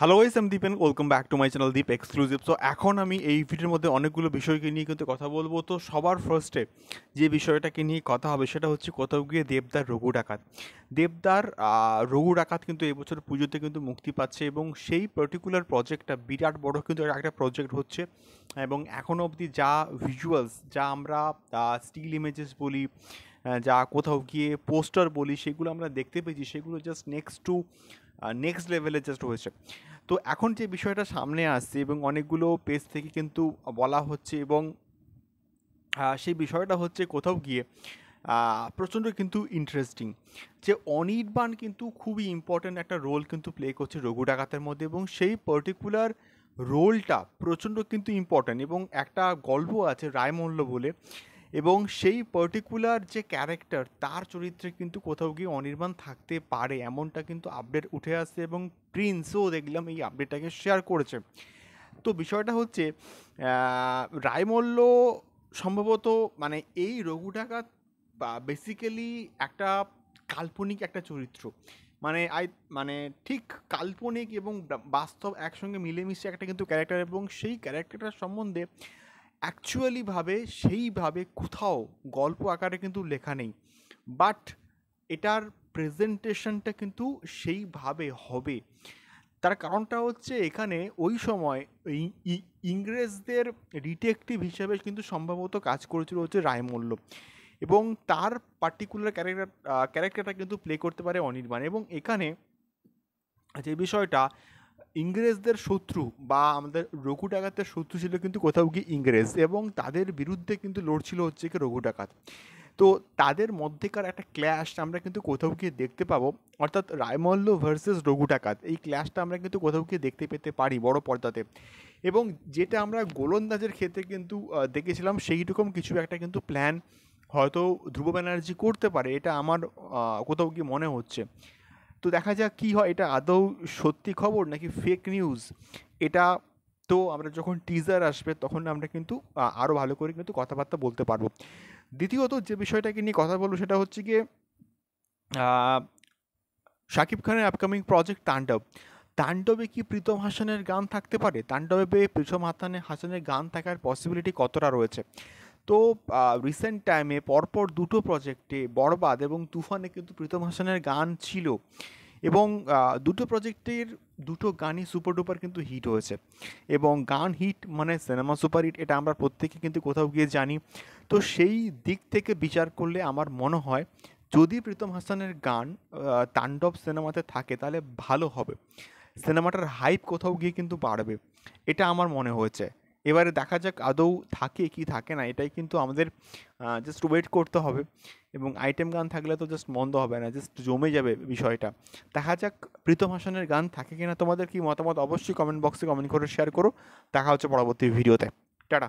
Hello guys, আমি Dipen. Welcome back to my channel Deep exclusive. So এখন আমি এই ভিডিওর মধ্যে অনেকগুলো বিষয়কে নিয়ে কিন্তু কথা বলবো। তো সবার ফার্স্টে যে বিষয়টাকে নিয়ে কথা হবে সেটা হচ্ছে কোথাও গিয়ে দেবদার রঘু ডাকাত। দেবদার রঘু ডাকাত কিন্তু এবছর পুজোতে কিন্তু মুক্তি পাচ্ছে এবং সেই পার্টিকুলার প্রজেক্টটা বিরাট বড় কিন্তু একটা প্রজেক্ট হচ্ছে। এবং এখনও অবধি যা ভিজুয়ালস, যা আমরা স্টিল ইমেজেস বলি, যা কোথাও গিয়ে পোস্টার বলি, সেগুলো আমরা দেখতে পেয়েছি, সেগুলো জাস্ট নেক্সট লেভেলে জাস্ট হয়েছে। তো এখন যে বিষয়টা সামনে আসছে এবং অনেকগুলো পেজ থেকে কিন্তু বলা হচ্ছে এবং সেই বিষয়টা হচ্ছে কোথাও গিয়ে প্রচণ্ড কিন্তু ইন্টারেস্টিং, যে অনির্বাণ কিন্তু খুবই ইম্পর্ট্যান্ট একটা রোল কিন্তু প্লে করছে রঘু ডাকাতের মধ্যে, এবং সেই পার্টিকুলার রোলটা প্রচণ্ড কিন্তু ইম্পর্ট্যান্ট। এবং একটা গল্প আছে রায়মল্ল বলে, এবং সেই পার্টিকুলার যে ক্যারেক্টার, তার চরিত্রে কিন্তু কোথাও গিয়ে অনির্বাণ থাকতে পারে, এমনটা কিন্তু আপডেট উঠে আসছে এবং প্রিন্সও দেখলাম এই আপডেটটাকে শেয়ার করেছে। তো বিষয়টা হচ্ছে রায়মল্ল সম্ভবত মানে এই রঘু ডাকাত বা বেসিক্যালি একটা কাল্পনিক একটা চরিত্র, মানে মানে ঠিক কাল্পনিক এবং বাস্তব একসঙ্গে মিলেমিশে একটা কিন্তু ক্যারেক্টার, এবং সেই ক্যারেক্টারটার সম্বন্ধে সেইভাবে কোথাও গল্প আকারে কিন্তু লেখা নেই। বাট এটার প্রেজেন্টেশনটা কিন্তু সেইভাবে হবে। তার কারণটা হচ্ছে এখানে ওই সময় ইংরেজদের ডিটেকটিভ হিসেবে কিন্তু সম্ভবত কাজ করেছিল হচ্ছে রায়মল্ল, এবং তার পার্টিকুলার ক্যারেক্টারটা কিন্তু প্লে করতে পারে অনির্বাণ। এবং এখানে যে বিষয়টা, ইংরেজদের শত্রু বা আমাদের রঘু ডাকাতের শত্রু ছিল কিন্তু কোথাও গিয়ে ইংরেজ, এবং তাদের বিরুদ্ধে কিন্তু লড়ছিল হচ্ছে কি রঘু ডাকাত। তো তাদের মধ্যেকার একটা ক্ল্যাশ আমরা কিন্তু কোথাও গিয়ে দেখতে পাবো, অর্থাৎ রায়মল্ল ভার্সেস রঘু ডাকাত, এই ক্ল্যাশটা আমরা কিন্তু কোথাও গিয়ে দেখতে পেতে পারি বড় পর্দাতে। এবং যেটা আমরা গোলন্দাজের ক্ষেত্রে কিন্তু দেখেছিলাম, সেই রকম কিছু একটা কিন্তু প্ল্যান হয়তো ধ্রুব ব্যানার্জি করতে পারে, এটা আমার কোথাও গিয়ে মনে হচ্ছে। তো দেখা যাক কী হয়, এটা আদৌ সত্যি খবর নাকি ফেক নিউজ। এটা তো আমরা যখন টিজার আসবে তখন আমরা কিন্তু আরও ভালো করে কিন্তু কথাবার্তা বলতে পারবো। দ্বিতীয়ত যে বিষয়টাকে নিয়ে কথা বলবো সেটা হচ্ছে গিয়ে আহ, শাকিব খানের আপকামিং প্রজেক্ট তাণ্ডব। তাণ্ডবে কি প্রীতম হাসানের গান থাকতে পারে? তাণ্ডবে প্রীতম হাসানের গান থাকার পসিবিলিটি কতটা রয়েছে? তো রিসেন্ট টাইমে পরপর দুটো প্রজেক্টে, বরবাদ এবং তুফানে, কিন্তু প্রীতম হাসানের গান ছিল, এবং দুটো প্রজেক্টের দুটো গানই সুপার ডুপার কিন্তু হিট হয়েছে। এবং গান হিট মানে সিনেমা সুপার হিট, এটা আমরা প্রত্যেকে কিন্তু কোথাও গিয়ে জানি। তো সেই দিক থেকে বিচার করলে আমার মনে হয় যদি প্রীতম হাসানের গান তাণ্ডব সিনেমাতে থাকে তাহলে ভালো হবে, সিনেমাটার হাইপ কোথাও গিয়ে কিন্তু বাড়বে, এটা আমার মনে হয়েছে। এবারে দেখা যাক আদৌ থাকে কি থাকে না, এটাই কিন্তু আমাদের জাস্ট ওয়েট করতে হবে। এবং আইটেম গান থাকলে তো জাস্ট মন্দ হবে না, জাস্ট জমে যাবে বিষয়টা। দেখা যাক প্রীতম হাসানের গান থাকে কিনা। তোমাদের কি মতামত অবশ্যই কমেন্ট বক্সে কমেন্ট করে শেয়ার করো। দেখা হচ্ছে পরবর্তী ভিডিওতে। টাটা।